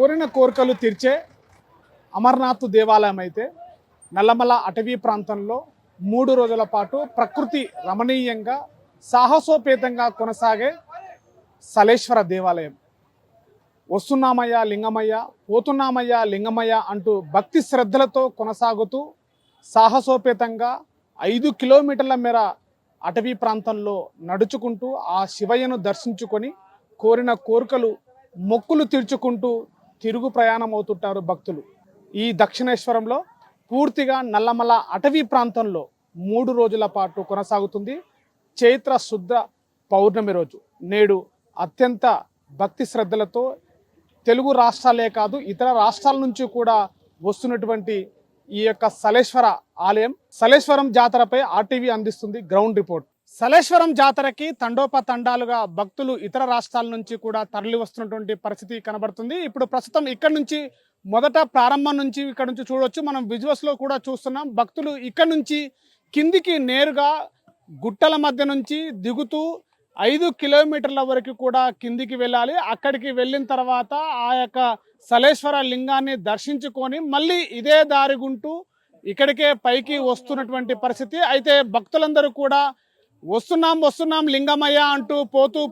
కోరిన కోరికలు తీర్చే అమర్నాథ్ దేవాలయం అయితే నల్లమల అటవీ ప్రాంతంలో 3 రోజుల పాటు ప్రకృతి రమణీయంగా సాహసోపేతంగా కొనసాగే సలేశ్వర దేవాలయం. వస్తున్నామయ్య లింగమయ్య, పోతున్నామయ్య లింగమయ్య అంటూ భక్తి శ్రద్ధలతో కొనసాగుతూ సాహసోపేతంగా 5 కిలోమీటర్ల మేర అటవీ ప్రాంతంలో నడుచుకుంటూ ఆ శివయ్యను దర్శించుకొని కోరిన కోరికలు మొక్కులు తీర్చుకుంటూ తిరుగు ప్రయాణం అవుతుంటారు భక్తులు. ఈ దక్షిణేశ్వరంలో పూర్తిగా నల్లమల అటవీ ప్రాంతంలో 3 రోజుల పాటు కొనసాగుతుంది. చైత్ర శుద్ధ పౌర్ణమి రోజు నేడు అత్యంత భక్తి శ్రద్ధలతో తెలుగు రాష్ట్రాలే కాదు ఇతర రాష్ట్రాల నుంచి కూడా వస్తున్నటువంటి ఈ యొక్క సలేశ్వర ఆలయం, సలేశ్వరం జాతరపై ఆర్టీవీ అందిస్తుంది గ్రౌండ్ రిపోర్ట్. సలేశ్వరం జాతరకి తండోపతండాలుగా భక్తులు ఇతర రాష్ట్రాల నుంచి కూడా తరలి వస్తున్నటువంటి పరిస్థితి కనబడుతుంది. ఇప్పుడు ప్రస్తుతం ఇక్కడ నుంచి మొదట ప్రారంభం నుంచి ఇక్కడ నుంచి చూడవచ్చు, మనం విజువల్స్ లో కూడా చూస్తున్నాం. భక్తులు ఇక్కడ నుంచి కిందికి నేరుగా గుట్టల మధ్య నుంచి దిగుతూ 5 కిలోమీటర్ల వరకు కూడా కిందికి వెళ్ళాలి. అక్కడికి వెళ్ళిన తర్వాత ఆ యొక్క సలేశ్వర లింగాన్ని దర్శించుకొని మళ్ళీ ఇదే దారి గుంటూ ఇక్కడికే పైకి వస్తున్నటువంటి పరిస్థితి. అయితే భక్తులందరూ కూడా వస్తున్నాం లింగమయ్య అంటూ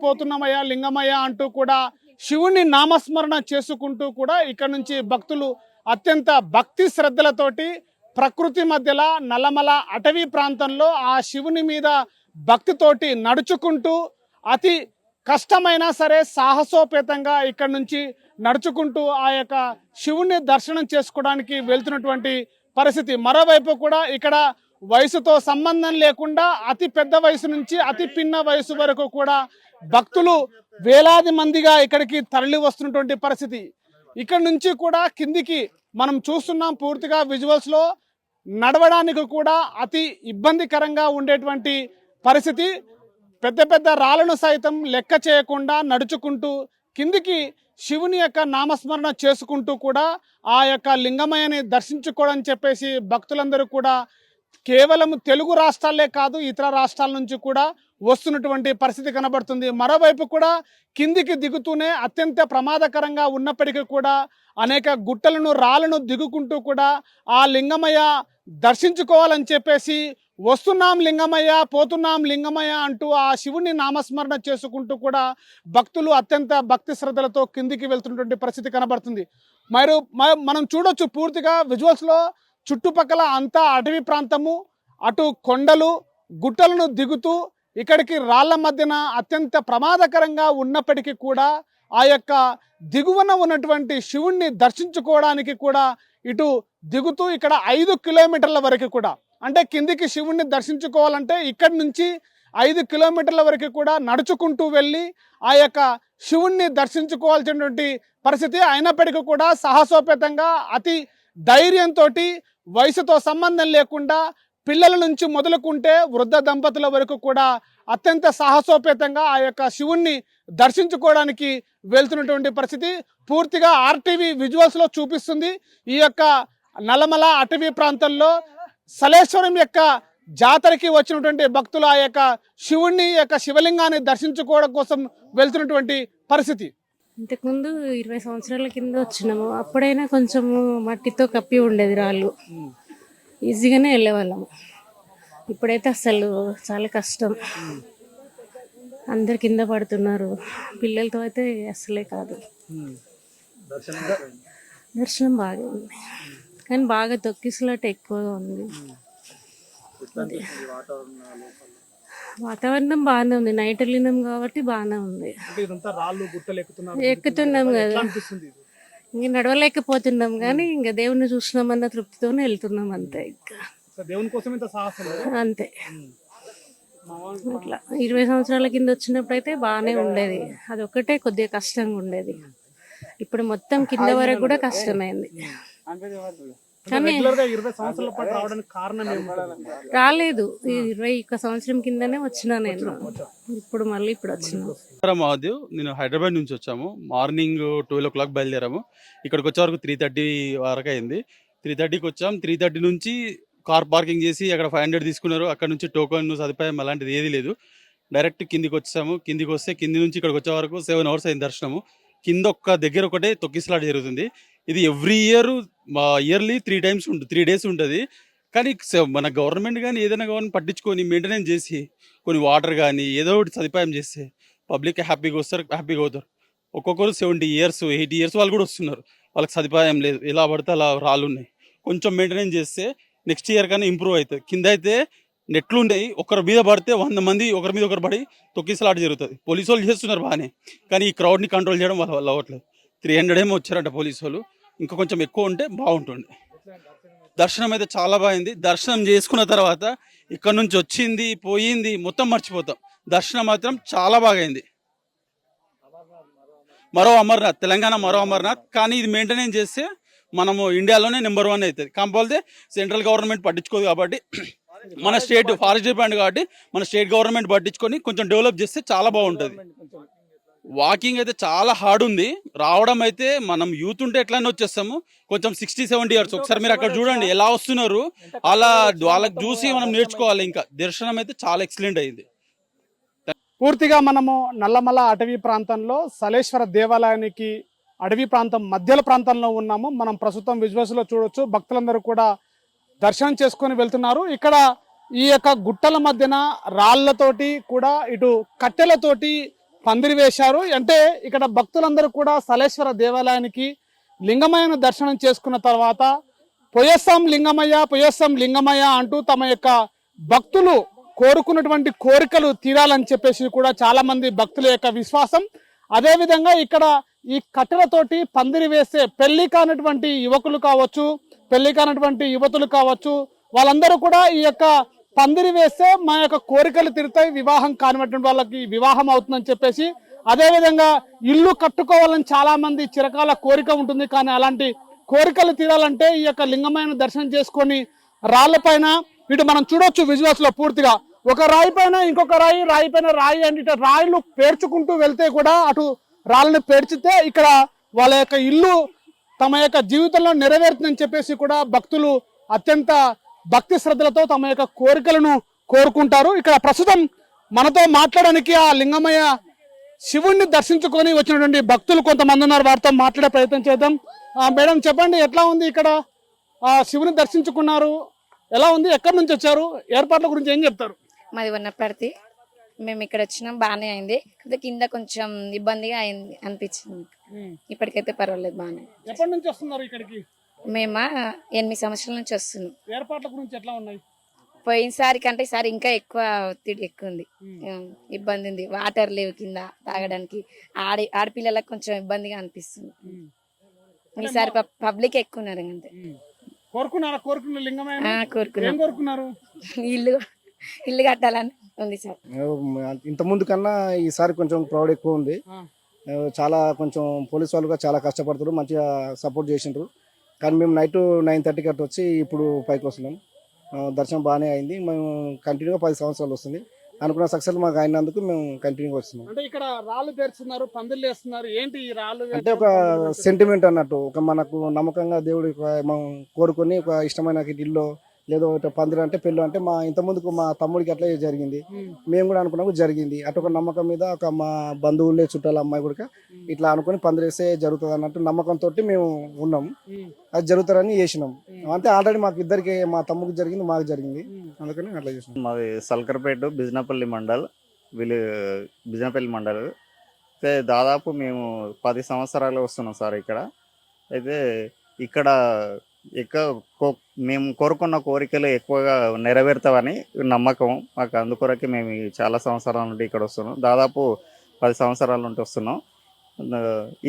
పోతున్నామయ్య లింగమయ్య అంటూ కూడా శివుని నామస్మరణ చేసుకుంటూ కూడా ఇక్కడ నుంచి భక్తులు అత్యంత భక్తి శ్రద్ధలతోటి ప్రకృతి మధ్యలో నల్లమల అటవీ ప్రాంతంలో ఆ శివుని మీద భక్తితోటి నడుచుకుంటూ అతి కష్టమైనా సరే సాహసోపేతంగా ఇక్కడ నుంచి నడుచుకుంటూ ఆ యొక్క శివుని దర్శనం చేసుకోవడానికి వెళ్తున్నటువంటి పరిస్థితి. మరోవైపు కూడా ఇక్కడ వయసుతో సంబంధం లేకుండా అతి పెద్ద వయసు నుంచి అతి పిన్న వయసు వరకు కూడా భక్తులు వేలాది మందిగా ఇక్కడికి తరలి వస్తున్నటువంటి పరిస్థితి. ఇక్కడ నుంచి కూడా కిందికి మనం చూస్తున్నాం పూర్తిగా విజువల్స్ లో నడవడానికి కూడా అతి ఇబ్బందికరంగా ఉండేటువంటి పరిస్థితి. పెద్ద పెద్ద రాళ్లను సైతం లెక్క చేయకుండా నడుచుకుంటూ కిందికి శివుని యొక్క నామస్మరణ చేసుకుంటూ కూడా ఆ యొక్క లింగమయ్యని దర్శించుకోవడం చెప్పేసి భక్తులందరూ కూడా కేవలం తెలుగు రాష్ట్రాలే కాదు ఇతర రాష్ట్రాల నుంచి కూడా వస్తున్నటువంటి పరిస్థితి కనబడుతుంది. మరోవైపు కూడా కిందికి దిగుతూనే అత్యంత ప్రమాదకరంగా ఉన్నప్పటికీ కూడా అనేక గుట్టలను రాళ్లను దిగుకుంటూ కూడా ఆ లింగమయ్య దర్శించుకోవాలని చెప్పేసి వస్తున్నాం లింగమయ్య పోతున్నాం లింగమయ్య అంటూ ఆ శివుని నామస్మరణ చేసుకుంటూ కూడా భక్తులు అత్యంత భక్తి శ్రద్ధలతో కిందికి వెళ్తున్నటువంటి పరిస్థితి కనబడుతుంది. మనం చూడొచ్చు పూర్తిగా విజువల్స్ లో చుట్టుపక్కల అంతా అటవీ ప్రాంతము, అటు కొండలు గుట్టలను దిగుతూ ఇక్కడికి రాళ్ల మధ్యన అత్యంత ప్రమాదకరంగా ఉన్నప్పటికీ కూడా ఆ యొక్క దిగువన ఉన్నటువంటి శివుణ్ణి దర్శించుకోవడానికి కూడా ఇటు దిగుతూ ఇక్కడ 5 కిలోమీటర్ల వరకు కూడా అంటే కిందికి శివుణ్ణి దర్శించుకోవాలంటే ఇక్కడి నుంచి 5 కిలోమీటర్ల వరకు కూడా నడుచుకుంటూ వెళ్ళి ఆ యొక్క శివుణ్ణి దర్శించుకోవాల్సినటువంటి పరిస్థితి. అయినప్పటికీ కూడా సాహసోపేతంగా అతి ధైర్యంతో వయసుతో సంబంధం లేకుండా పిల్లల నుంచి మొదలుకుంటే వృద్ధ దంపతుల వరకు కూడా అత్యంత సాహసోపేతంగా ఆ యొక్క శివుణ్ణి దర్శించుకోవడానికి వెళ్తున్నటువంటి పరిస్థితి పూర్తిగా ఆర్టీవీ విజువల్స్ లో చూపిస్తుంది. ఈ యొక్క నల్లమల అటవీ ప్రాంతంలో సలేశ్వరం యొక్క జాతరకి వచ్చినటువంటి భక్తులు ఆ యొక్క శివుణ్ణి యొక్క శివలింగాన్ని దర్శించుకోవడం కోసం వెళ్తున్నటువంటి పరిస్థితి. ఇంతకుముందు 20 సంవత్సరాల కింద వచ్చినాము. అప్పుడైనా కొంచెం మట్టితో కప్పి ఉండేది రాళ్ళు, ఈజీగానే వెళ్ళేవాళ్ళము. ఇప్పుడైతే అసలు చాలా కష్టం, అందరు కింద పడుతున్నారు. పిల్లలతో అయితే అసలే కాదు. దర్శనం బాగా ఉంది కానీ బాగా తొక్కిసలాట ఎక్కువగా ఉంది. వాతావరణం బాగానే ఉంది, నైట్ వెళ్ళినాం కాబట్టి బాగానే ఉంది. ఎక్కుతున్నాం కదా, ఇంక నడవలేకపోతున్నాం కానీ ఇంకా దేవుణ్ణి చూసినామన్న తృప్తితోనే వెళ్తున్నాం అంతే. ఇంకా అంతే. అట్లా 20 సంవత్సరాల కింద వచ్చినప్పుడు అయితే బాగానే ఉండేది, అది ఒక్కటే కొద్దిగా కష్టంగా ఉండేది. ఇప్పుడు మొత్తం కింద వరకు కూడా కష్టమైంది. రాలేదు, 21 సంవత్సరం కిందనే వచ్చినా నేను. ఇప్పుడు మళ్ళీ ఇప్పుడు వచ్చిన మహాదేవ్. నేను హైదరాబాద్ నుంచి వచ్చాము. మార్నింగ్ 12 o'clock బయలుదేరాము. ఇక్కడికి వచ్చే వరకు 3:30 వరకు అయింది. 3:30కి వచ్చాము. 3:30 నుంచి కార్ పార్కింగ్ చేసి అక్కడ 500 తీసుకున్నారు. అక్కడ నుంచి టోకన్ సదుపాయం అలాంటిది ఏది లేదు. డైరెక్ట్ కిందికి వచ్చాము. కిందికి వస్తే కింది నుంచి ఇక్కడికి వచ్చే వరకు 7 hours అయింది దర్శనము. కింద ఒక్క దగ్గర ఒకటే తొక్కిసలాట జరుగుతుంది. ఇది ఎవ్రీ ఇయర్లీ 3 టైమ్స్ 3 డేస్ ఉంటుంది. కానీ మన గవర్నమెంట్ కానీ ఏదైనా గవర్నమెంట్ పట్టించుకొని మెయింటెనెన్స్ చేసి కొన్ని వాటర్ కానీ ఏదో ఒకటి సదుపాయం చేస్తే పబ్లిక్ హ్యాపీగా వస్తారు, హ్యాపీగా అవుతారు. ఒక్కొక్కరు 70 ఇయర్స్ 80 ఇయర్స్ వాళ్ళు కూడా వస్తున్నారు. వాళ్ళకి సదుపాయం లేదు, ఎలా పడితే అలా రాళ్ళు ఉన్నాయి. కొంచెం మెయింటెనెన్స్ చేస్తే నెక్స్ట్ ఇయర్ కానీ ఇంప్రూవ్ అవుతుంది. కింద అయితే నెట్లు ఉన్నాయి, ఒకరి మీద పడితే 100 మంది ఒకరి మీద ఒకరు పడి తొక్కిసలాట జరుగుతుంది. పోలీసు వాళ్ళు చేస్తున్నారు బాగానే, కానీ ఈ క్రౌడ్ని కంట్రోల్ చేయడం వాళ్ళ వల్ల అవ్వట్లేదు. 300 ఏమో వచ్చారంట పోలీసు వాళ్ళు, ఇంకా కొంచెం ఎక్కువ ఉంటే బాగుంటుండే. దర్శనం అయితే చాలా బాగుంది. దర్శనం చేసుకున్న తర్వాత ఇక్కడ నుంచి వచ్చింది పోయింది మొత్తం మర్చిపోతాం. దర్శనం మాత్రం చాలా బాగైంది. మరో అమర్నాథ్, తెలంగాణ మరో అమర్నాథ్. కానీ ఇది మెయింటెనెన్స్ చేస్తే మనము ఇండియాలోనే నెంబర్ 1 అవుతుంది. కాకపోతే సెంట్రల్ గవర్నమెంట్ పట్టించుకోదు కాబట్టి, మన స్టేట్ ఫారెస్ట్ డిపార్ట్మెంట్ కాబట్టి మన స్టేట్ గవర్నమెంట్ పట్టించుకొని కొంచెం డెవలప్ చేస్తే చాలా బాగుంటుంది. వాకింగ్ అయితే చాలా హార్డ్ ఉంది. రావడం అయితే మనం యూత్ ఉంటే ఎట్లయినా వచ్చేస్తాము. కొంచెం 60-70 ఇయర్స్ ఒకసారి మీరు అక్కడ చూడండి ఎలా వస్తున్నారు, అలా వాళ్ళకి చూసి మనం నేర్చుకోవాలి. ఇంకా దర్శనం అయితే చాలా ఎక్సలెంట్ అయింది. పూర్తిగా మనము నల్లమల అటవీ ప్రాంతంలో సలేశ్వర దేవాలయానికి అడవి ప్రాంతం మధ్యలో ప్రాంతంలో ఉన్నాము. మనం ప్రస్తుతం విజువల్స్ లో చూడొచ్చు, భక్తులందరూ కూడా దర్శనం చేసుకొని వెళ్తున్నారు. ఇక్కడ ఈ యొక్క గుట్టల మధ్యన రాళ్లతోటి కూడా ఇటు కట్టెలతోటి పందిరి వేశారు. అంటే ఇక్కడ భక్తులందరూ కూడా సలేశ్వర దేవాలయానికి లింగమయ్యను దర్శనం చేసుకున్న తర్వాత పొయ్యస్సం లింగమయ్య అంటూ తమ యొక్క భక్తులు కోరుకున్నటువంటి కోరికలు తీరాలని చెప్పేసి కూడా చాలా మంది భక్తుల యొక్క విశ్వాసం. అదే విధంగా ఇక్కడ ఈ కట్టెలతోటి పందిరి వేస్తే పెళ్లి కానటువంటి యువకులు కావచ్చు, పెళ్లి కానటువంటి యువతులు కావచ్చు, వాళ్ళందరూ కూడా ఈ యొక్క పందిరి వేస్తే మా యొక్క కోరికలు తీరుతాయి, వివాహం కానిటువంటి వాళ్ళకి వివాహం అవుతుందని చెప్పేసి, అదే విధంగా ఇల్లు కట్టుకోవాలని చాలా మంది చిరకాల కోరిక ఉంటుంది. కానీ అలాంటి కోరికలు తీరాలంటే ఈ యొక్క లింగమయ్యను దర్శనం చేసుకొని రాళ్లపైన ఇటు మనం చూడొచ్చు విజువల్స్ లో పూర్తిగా ఒక రాయి పైన ఇంకొక రాయి పైన రాయి అంటే ఇటు రాయిలు పేర్చుకుంటూ వెళ్తే కూడా అటు రాళ్ళని పేర్చితే ఇక్కడ వాళ్ళ యొక్క ఇల్లు తమ యొక్క జీవితంలో నెరవేరుతుందని చెప్పేసి కూడా భక్తులు అత్యంత భక్తి శ్రద్ధలతో తమ యొక్క కోరికలను కోరుకుంటారు. ఇక్కడ ప్రస్తుతం మనతో మాట్లాడడానికి ఆ లింగమయ్య శివుణ్ణి దర్శించుకొని వచ్చినటువంటి భక్తులు కొంతమంది ఉన్నారు, వారితో మాట్లాడే ప్రయత్నం చేద్దాం. మేడం చెప్పండి, ఎట్లా ఉంది ఇక్కడ శివుని దర్శించుకున్నారు, ఎలా ఉంది, ఎక్కడి నుంచి వచ్చారు, ఏర్పాట్ల గురించి ఏం చెప్తారు? మాది వన్నపర్తి. మేము ఇక్కడ వచ్చినాం, బాగానే అయింది. కింద కొంచెం ఇబ్బందిగా అయింది అనిపించింది. ఇప్పటికైతే పర్వాలేదు, బాగానే. ఎప్పటి నుంచి వస్తున్నారు ఇక్కడికి? మేము 8 సంవత్సరాల నుంచి వస్తున్నాం. ఏర్పాట్ల గురించి ఎట్లా ఉన్నాయి? పోయినసారి కంటే ఈసారి ఇంకా ఎక్కువ ఒత్తిడి ఎక్కువ ఉంది, ఇబ్బంది ఉంది. వాటర్ లేవు కింద తాగడానికి, ఆడపిల్లలకు కొంచెం ఇబ్బందిగా అనిపిస్తుంది. ఈసారి పబ్లిక్ ఎక్కువ ఉన్నారు. అంతే కోరుకున్నారు లింగమయ్య కోరుకున్నారు ఇల్లు కట్టాలని ఉంది సార్. ఇంత ముందు కన్నా ఈసారి కొంచెం క్రౌడ్ ఎక్కువ ఉంది. చాలా కొంచెం పోలీసు వాళ్ళు చాలా కష్టపడుతారు, మంచిగా సపోర్ట్ చేసిండ్రు. కానీ మేము నైట్ 9:30కి అట్లా వచ్చి ఇప్పుడు పైకి వస్తున్నాం. దర్శనం బాగానే అయింది. మేము కంటిన్యూగా 10 సంవత్సరాలు వస్తుంది. అనుకున్న సక్సెస్ మాకు అయినందుకు మేము కంటిన్యూగా వస్తున్నాం. అంటే ఇక్కడ రాళ్ళు పేరుస్తున్నారు, పందిర్లు వేస్తున్నారు, ఏంటి ఈ రాళ్ళు? అంటే ఒక సెంటిమెంట్ అన్నట్టు, ఒక మనకు నమ్మకంగా దేవుడి మనం కోరుకొని ఒక ఇష్టమైన ఇల్లు లేదో పందిరి అంటే పెళ్ళి అంటే మా ఇంత ముందుకు మా తమ్ముడికి అట్లా జరిగింది. మేము కూడా అనుకున్నాము, జరిగింది. అటు ఒక నమ్మకం మీద ఒక మా బంధువులే చుట్టాల అమ్మాయి కూడా ఇట్లా అనుకుని పందిరేస్తే జరుగుతుంది అన్నట్టు నమ్మకంతో మేము ఉన్నాము. అది జరుగుతారని చేసినాం. అంటే ఆల్రెడీ మాకు ఇద్దరికి, మా తమ్ముడికి జరిగింది, మాకు జరిగింది, అందుకని అట్లా చేసినాం. మాది సల్కర్పేట బిజినపల్లి మండల్ బిజినపల్లి మండల్ అయితే దాదాపు మేము 10 సంవత్సరాలు వస్తున్నాం సార్ ఇక్కడ. అయితే ఇక్కడ మేము కోరుకున్న కోరికలు ఎక్కువగా నెరవేరుతామని నమ్మకం మాకు. అందుకొరకే మేము చాలా సంవత్సరాల నుండి ఇక్కడ వస్తున్నాం. దాదాపు 10 సంవత్సరాల నుండి వస్తున్నాం.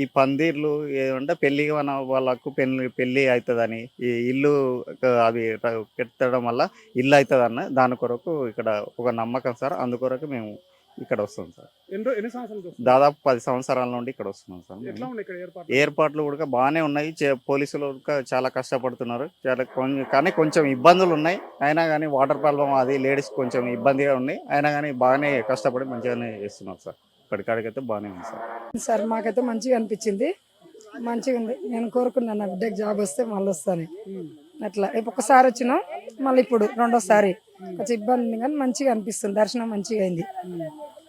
ఈ పందిర్లు ఏమంటే పెళ్లి వాళ్ళకు పెళ్లి అవుతుందని, ఈ ఇల్లు అవి పెట్టడం వల్ల ఇల్లు అవుతుందన్న దాని కొరకు ఇక్కడ ఒక నమ్మకం సార్. అందుకొరకు మేము ఇక్కడ వస్తాం సార్. దాదాపు 10 సంవత్సరాల నుండి ఇక్కడ వస్తున్నాం సార్. ఏర్పాట్లు కూడా బాగానే ఉన్నాయి. పోలీసులు కూడా చాలా కష్టపడుతున్నారు. కానీ కొంచెం ఇబ్బందులు ఉన్నాయి. అయినా కానీ వాటర్ ప్రాబ్లం అది లేడీస్ కొంచెం ఇబ్బందిగా ఉన్నాయి. అయినా కానీ బాగానే కష్టపడి మంచిగానే చేస్తున్నారు సార్. ఇప్పటికాడికైతే బాగానే ఉంది సార్. మాకైతే మంచిగా అనిపించింది, మంచిగా ఉంది. నేను కోరుకున్నాను నా బిడ్డకి జాబ్ వస్తే మళ్ళీ వస్తాను. అట్లా ఒక్కసారి వచ్చినా మళ్ళీ ఇప్పుడు రెండోసారి కొంచెం ఇబ్బంది ఉంది, కానీ మంచిగా అనిపిస్తుంది. దర్శనం మంచిగా అయింది.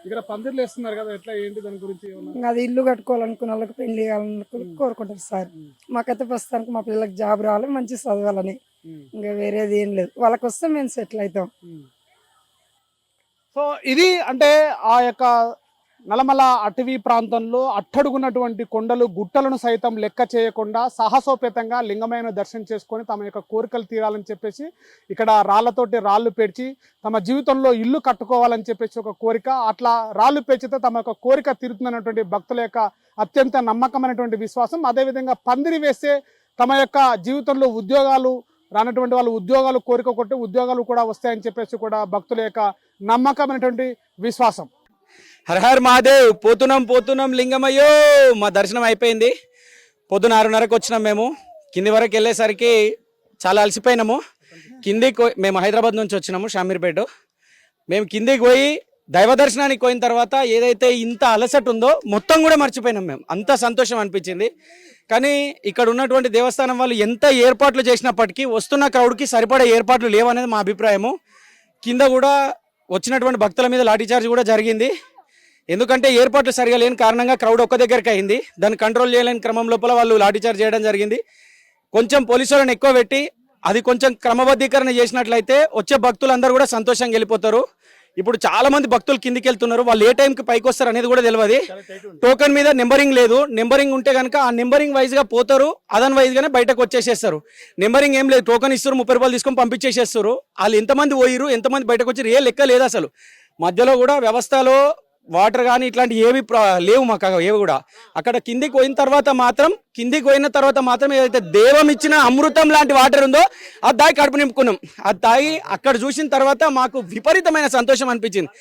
ఇక్కడ పందిర్లు వేస్తున్నారు కదా, ఎట్లా ఏంటి దాని గురించి ఏమన్నా? ఇంకా అది ఇల్లు కట్టుకోవాలనుకున్న వాళ్ళకి పెళ్లి చేయాలనుకుని కోరుకుంటారు సార్. మాకైతే ప్రస్తుతానికి మా పిల్లలకి జాబ్ రావాలి, మంచి చదవాలని, ఇంకా వేరేది ఏం లేదు. వాళ్ళకి వస్తే మేము సెటిల్ అవుతాం. సో ఇది అంటే ఆ యొక్క నల్లమల అటవీ ప్రాంతంలో అట్టడుగున్నటువంటి కొండలు గుట్టలను సైతం లెక్క చేయకుండా సాహసోపేతంగా లింగమైన దర్శనం చేసుకొని తమ యొక్క కోరికలు తీరాలని చెప్పేసి ఇక్కడ రాళ్లతోటి రాళ్ళు పేర్చి తమ జీవితంలో ఇల్లు కట్టుకోవాలని చెప్పేసి ఒక కోరిక, అట్లా రాళ్ళు పేర్చితే తమ యొక్క కోరిక తీరుతుందన్నటువంటి భక్తుల యొక్క అత్యంత నమ్మకమైనటువంటి విశ్వాసం. అదేవిధంగా పందిరి వేస్తే తమ యొక్క జీవితంలో ఉద్యోగాలు రానటువంటి వాళ్ళు ఉద్యోగాలు కోరిక కొట్టి ఉద్యోగాలు కూడా వస్తాయని చెప్పేసి కూడా భక్తుల యొక్క నమ్మకమైనటువంటి విశ్వాసం. హర హర్ మహాదేవ్. పోతున్నాం లింగమయ్యో. మా దర్శనం అయిపోయింది. పొద్దున 6:30కి వచ్చినాం మేము. కింది వరకు వెళ్ళేసరికి చాలా అలసిపోయినాము. కిందికి మేము హైదరాబాద్ నుంచి వచ్చినాము, షామీర్పేట. మేము కిందికి పోయి దైవ దర్శనానికి పోయిన తర్వాత ఏదైతే ఇంత అలసట ఉందో మొత్తం కూడా మర్చిపోయినాం మేము. అంత సంతోషం అనిపించింది. కానీ ఇక్కడ ఉన్నటువంటి దేవస్థానం వాళ్ళు ఎంత ఏర్పాట్లు చేసినప్పటికీ వస్తున్న క్రౌడ్కి సరిపడే ఏర్పాట్లు లేవనేది మా అభిప్రాయము. కింద కూడా వచ్చినటువంటి భక్తుల మీద లాఠీచార్జ్ కూడా జరిగింది. ఎందుకంటే ఏర్పాట్లు సరిగా లేని కారణంగా క్రౌడ్ ఒక్క దగ్గరికి అయింది. దాన్ని కంట్రోల్ చేయలేని క్రమం లోపల వాళ్ళు లాఠీచార్జ్ చేయడం జరిగింది. కొంచెం పోలీసులను ఎక్కువ పెట్టి అది కొంచెం క్రమబద్ధీకరణ చేసినట్లయితే వచ్చే భక్తులందరూ కూడా సంతోషంగా వెళ్ళిపోతారు. ఇప్పుడు చాలా మంది భక్తులు కిందికి వెళ్తున్నారు. వాళ్ళు ఏ టైంకి పైకి వస్తారు అనేది కూడా తెలియదు. టోకెన్ మీద నెంబరింగ్ లేదు. నెంబరింగ్ ఉంటే కనుక ఆ నెంబరింగ్ వైజ్ గా పోతారు, అదన్ వైజ్ గానే బయటకు వచ్చేసేస్తారు. నెంబరింగ్ ఏం లేదు. టోకెన్ ఇస్తారు, 30 రూపాయలు తీసుకొని పంపించేసేస్తారు. వాళ్ళు ఎంతమంది పోయిరు, ఎంతమంది బయటకు వచ్చి ఏ లెక్క లేదు అసలు. మధ్యలో కూడా వ్యవస్థలో వాటర్ కానీ ఇట్లాంటి ఏవి లేవు మాకు, ఏవి కూడా. అక్కడ కిందికి పోయిన తర్వాత మాత్రం ఏదైతే దేవం ఇచ్చిన అమృతం లాంటి వాటర్ ఉందో అది తాగి కడుపు నింపుకున్నాం. అది తాగి అక్కడ చూసిన తర్వాత మాకు విపరీతమైన సంతోషం అనిపించింది.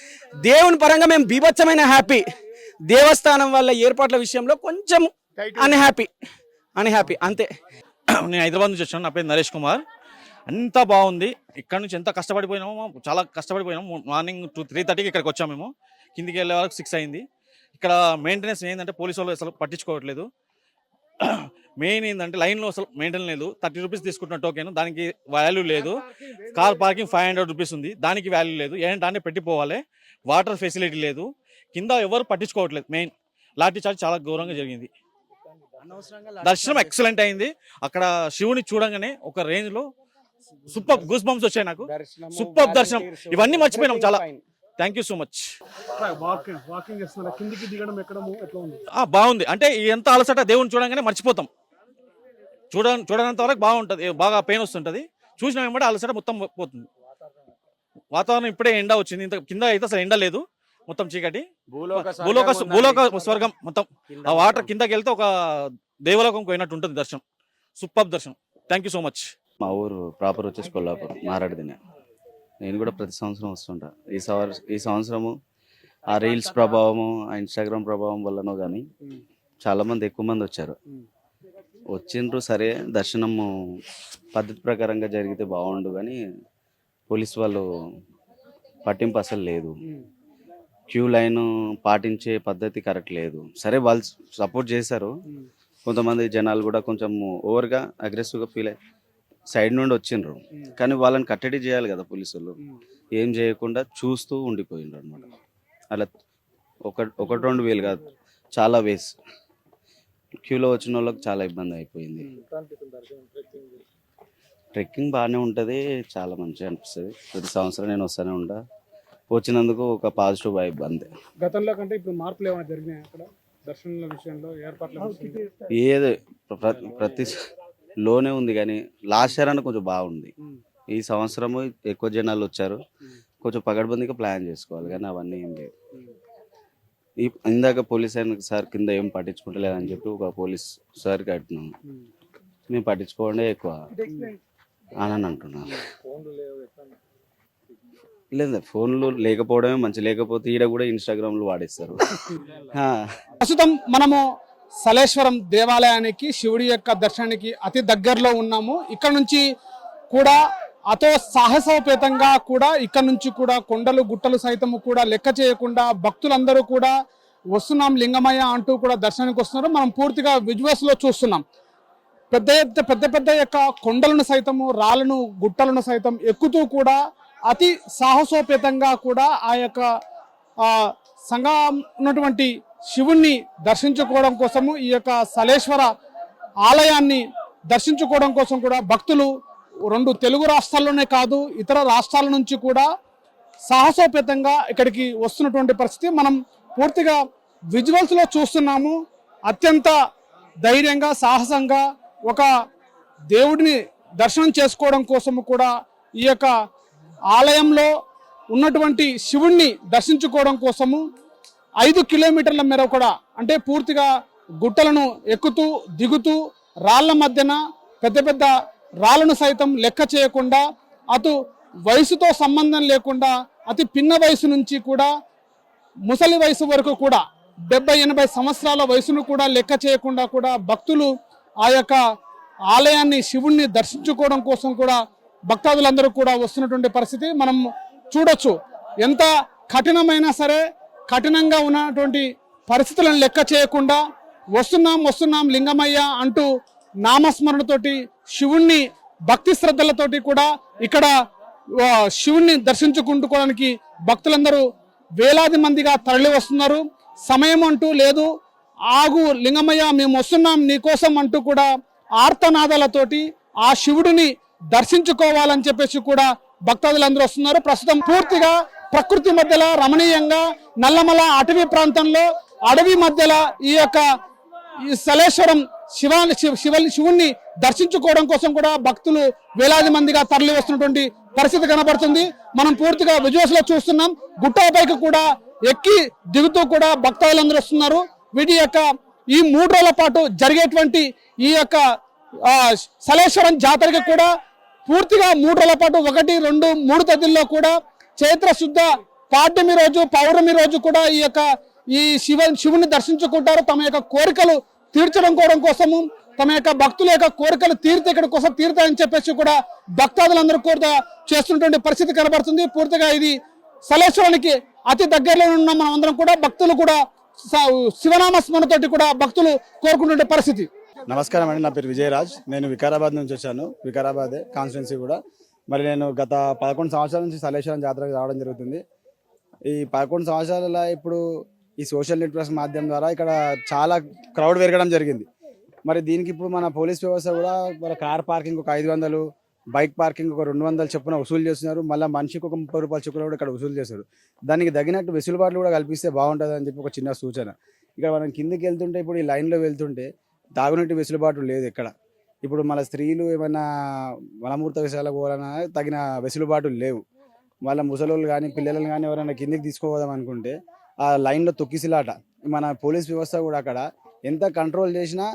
దేవుని పరంగా మేము బీభత్సమైన హ్యాపీ. దేవస్థానం వాళ్ళ ఏర్పాట్ల విషయంలో కొంచెం అన్హ్యాపీ అంతే. నేను హైదరాబాద్ నుంచి వచ్చాను. నా పేరు నరేష్ కుమార్. అంతా బాగుంది. ఇక్కడ నుంచి ఎంత కష్టపడిపోయినామో, చాలా కష్టపడిపోయినాము. మార్నింగ్ 3:30కి ఇక్కడికి వచ్చాము మేము. కిందికి వెళ్ళే వరకు 6 అయింది. ఇక్కడ మెయింటెనెన్స్ ఏంటంటే పోలీసు వాళ్ళు అసలు పట్టించుకోవట్లేదు. మెయిన్ ఏంటంటే లైన్లో అసలు మెయింటెనెన్స్ లేదు. 30 రూపీస్ తీసుకుంటున్న టోకెన్, దానికి వాల్యూ లేదు. కార్ పార్కింగ్ 500 రూపీస్ ఉంది, దానికి వాల్యూ లేదు. ఏంటంటే పెట్టిపోవాలి. వాటర్ ఫెసిలిటీ లేదు. కింద ఎవరు పట్టించుకోవట్లేదు. మెయిన్ లాఠీ చార్జ్ చాలా ఘోరంగా జరిగింది. దర్శనం ఎక్సలెంట్ అయింది. అక్కడ శివుని చూడంగానే ఒక రేంజ్ లో సూపర్ గూస్ బంప్స్ వచ్చాయి నాకు. సూపర్ దర్శనం. ఇవన్నీ మర్చిపోయినాం చాలా. Thank you so much. బాగుంది. అంటే ఎంత అలసట దేవుని చూడంగానే మర్చిపోతాం. చూడనంత వరకు బాగుంటది, బాగా పెయిన్ వస్తుంటది. చూసిన వెంబడి అలసట మొత్తం పోతుంది. వాతావరణం ఇప్పుడే ఎండ వచ్చింది. ఇంత కింద అయితే అసలు ఎండ లేదు, మొత్తం చీకటి. భూలోక స్వర్గం మొత్తం. ఆ వాటర్ కిందకి వెళ్తే ఒక దేవలోకం పోయినట్టు ఉంటుంది దర్శనం. సూపర్ దర్శనం. Thank you so much. మా ఊరు ప్రాపర్ వచ్చేసి కొల్లాపురం, మారాడిదినే. నేను కూడా ప్రతి సంవత్సరం వస్తుంటా. ఈ సంవత్సరము ఆ రీల్స్ ప్రభావము, ఆ ఇన్స్టాగ్రామ్ ప్రభావం వల్లనో కానీ చాలా మంది ఎక్కువ మంది వచ్చారు. వచ్చిండ్రు, సరే దర్శనము పద్ధతి ప్రకారంగా జరిగితే బాగుండు, కానీ పోలీస్ వాళ్ళు పట్టింపు అసలు లేదు. క్యూ లైన్ పాటించే పద్ధతి కరెక్ట్ లేదు. సరే వాళ్ళు సపోర్ట్ చేశారు. కొంతమంది జనాలు కూడా కొంచెం ఓవర్గా అగ్రెసివ్గా ఫీల్ అయ్యి సైడ్ నుండి వచ్చిండ్రు. కానీ వాళ్ళని కట్టడి చేయాలి కదా పోలీసులు. ఏం చేయకుండా చూస్తూ ఉండిపోయిండ్రు అనమాట. అలా ఒకటి 2 వేలు కాదు, చాలా వేస్. క్యూలో వచ్చిన వాళ్ళకి చాలా ఇబ్బంది అయిపోయింది. ట్రెక్కింగ్ బాగానే ఉంటుంది, చాలా మంచిగా అనిపిస్తుంది. ప్రతి సంవత్సరం నేను వస్తూనే ఉంటా. వచ్చినందుకు ఒక పాజిటివ్ వైబ్ అంతే. గతంలో కంటే ఇప్పుడు మార్పులు ఏమైనా జరిగినాయి అక్కడ దర్శనాల విషయంలో, ఏర్పాట్ల విషయంలో? ఏదో ప్రతి లోనే ఉంది, కానీ లాస్ట్ ఇయర్ అన్న కొంచెం బాగుంది. ఈ సంవత్సరము ఎక్కువ జనాలు వచ్చారు. కొంచెం పగడ్బందీగా ప్లాన్ చేసుకోవాలి, కానీ అవన్నీ ఏం లేవు. ఇందాక పోలీస్ ఆయన సార్ కింద ఏం పట్టించుకుంటలేదని చెప్పి ఒక పోలీస్ సార్ కట్టినాం. మేము పట్టించుకోవడే ఎక్కువ అని అంటున్నాను. లేదు, ఫోన్లు లేకపోవడమే మంచి. లేకపోతే ఈడ కూడా ఇన్స్టాగ్రామ్లు వాడేస్తారు. ప్రస్తుతం మనము సలేశ్వరం దేవాలయానికి, శివుడి యొక్క దర్శనానికి అతి దగ్గరలో ఉన్నాము. ఇక్కడ నుంచి కూడా అతో సాహసోపేతంగా కూడా ఇక్కడ నుంచి కూడా కొండలు గుట్టలు సైతము కూడా లెక్క చేయకుండా భక్తులందరూ కూడా వస్తున్నాం లింగమయ్య అంటూ కూడా దర్శనానికి వస్తున్నారు. మనం పూర్తిగా విజువల్స్ లో చూస్తున్నాం. పెద్ద యొక్క కొండలను సైతము, రాళ్ళను, గుట్టలను సైతం ఎక్కుతూ కూడా అతి సాహసోపేతంగా కూడా ఆ యొక్క ఆ సంఘం ఉన్నటువంటి శివుణ్ణి దర్శించుకోవడం కోసము ఈ యొక్క సలేశ్వర ఆలయాన్ని దర్శించుకోవడం కోసం కూడా భక్తులు 2 తెలుగు రాష్ట్రాల్లోనే కాదు ఇతర రాష్ట్రాల నుంచి కూడా సాహసోపేతంగా ఇక్కడికి వస్తున్నటువంటి పరిస్థితి మనం పూర్తిగా విజువల్స్లో చూస్తున్నాము. అత్యంత ధైర్యంగా సాహసంగా ఒక దేవుడిని దర్శనం చేసుకోవడం కోసము కూడా ఈ యొక్క ఆలయంలో ఉన్నటువంటి శివుణ్ణి దర్శించుకోవడం కోసము 5 కిలోమీటర్ల మేర కూడా అంటే పూర్తిగా గుట్టలను ఎక్కుతూ దిగుతూ రాళ్ల మధ్యన పెద్ద పెద్ద రాళ్లను సైతం లెక్క చేయకుండా అటు వయసుతో సంబంధం లేకుండా అతి పిన్న వయసు నుంచి కూడా ముసలి వయసు వరకు కూడా 70-80 సంవత్సరాల వయసును కూడా లెక్క చేయకుండా కూడా భక్తులు ఆ యొక్క ఆలయాన్ని శివుణ్ణి దర్శించుకోవడం కోసం కూడా భక్తాదులందరూ కూడా వస్తున్నటువంటి పరిస్థితి మనం చూడొచ్చు. ఎంత కఠినమైనా సరే కఠినంగా ఉన్నటువంటి పరిస్థితులను లెక్క చేయకుండా వస్తున్నాం లింగమయ్య అంటూ నామస్మరణతోటి శివుణ్ణి భక్తి శ్రద్ధలతోటి కూడా ఇక్కడ శివుణ్ణి దర్శించుకుంటుకోవడానికి భక్తులందరూ వేలాది మందిగా తరలి వస్తున్నారు. సమయం అంటూ లేదు, ఆగు లింగమయ్య మేము వస్తున్నాం నీకోసం అంటూ కూడా ఆర్తనాదాలతోటి ఆ శివుడిని దర్శించుకోవాలని చెప్పేసి కూడా భక్తాదులందరూ వస్తున్నారు. ప్రస్తుతం పూర్తిగా ప్రకృతి మధ్యలో రమణీయంగా నల్లమల అటవీ ప్రాంతంలో అడవి మధ్యలో ఈ యొక్క సలేశ్వరం శివుణ్ణి దర్శించుకోవడం కోసం కూడా భక్తులు వేలాది మందిగా తరలి వస్తున్నటువంటి పరిస్థితి కనబడుతుంది. మనం పూర్తిగా విజువల్స్ లో చూస్తున్నాం. గుట్టపైకి కూడా ఎక్కి దిగుతూ కూడా భక్తులందరూ వస్తున్నారు. వీటి యొక్క ఈ 3 రోజుల పాటు జరిగేటువంటి ఈ యొక్క సలేశ్వరం జాతరకి కూడా పూర్తిగా 3 రోజుల పాటు 1, 2, 3 తేదీల్లో కూడా చైత్ర శుద్ధ పాడ్యమి రోజు పౌర్ణమి రోజు కూడా ఈ శివుని దర్శించుకుంటారు. తమ యొక్క కోరికలు తీర్చడం కోసము తమ యొక్క భక్తుల యొక్క కోరికలు తీరితే ఇక్కడ కోసం తీరుతాయని చెప్పేసి కూడా భక్తాదులందరూ కూడా చేస్తున్నటువంటి పరిస్థితి కనబడుతుంది. పూర్తిగా ఇది సలేశ్వరానికి అతి దగ్గరలో ఉన్న మనం అందరం కూడా భక్తులు కూడా శివనామ స్మరణతోటి కూడా భక్తులు కోరుకుంటున్న పరిస్థితి. నమస్కారం అండి, నా పేరు విజయరాజ్. నేను వికారాబాద్ నుంచి వచ్చాను. వికారాబాదే కాన్స్టిట్యున్సీ కూడా. మరి నేను గత 11 సంవత్సరాల నుంచి సలేశ్వరం జాతరకు రావడం జరుగుతుంది. ఈ 11 సంవత్సరాల ఇప్పుడు ఈ సోషల్ నెట్వర్క్స్ మాధ్యమం ద్వారా ఇక్కడ చాలా క్రౌడ్ పెరగడం జరిగింది. మరి దీనికి ఇప్పుడు మన పోలీస్ వ్యవస్థ కూడా మన కార్ పార్కింగ్ ఒక 500, బైక్ పార్కింగ్ ఒక 200 చొప్పున వసూలు చేస్తున్నారు. మళ్ళీ మనిషికి ఒక 30 రూపాయల చొప్పున కూడా ఇక్కడ వసూలు చేస్తారు. దానికి తగినట్టు వెసులుబాట్లు కూడా కల్పిస్తే బాగుంటుంది అని చెప్పి ఒక చిన్న సూచన. ఇక్కడ మనం కిందికి వెళ్తుంటే ఇప్పుడు ఈ లైన్లో వెళ్తుంటే తాగునీటి వెసులుబాటు లేదు ఎక్కడ. ఇప్పుడు మన స్త్రీలు ఏమైనా మలమూర్త విషయాలకు పోవాలన్నా తగిన వెసులుబాటు లేవు. వాళ్ళ ముసలోళ్ళు కానీ పిల్లలను కానీ ఎవరైనా కిందికి తీసుకోవదాం అనుకుంటే ఆ లైన్లో తొక్కిసిలాట. మన పోలీస్ వ్యవస్థ కూడా అక్కడ ఎంత కంట్రోల్ చేసినా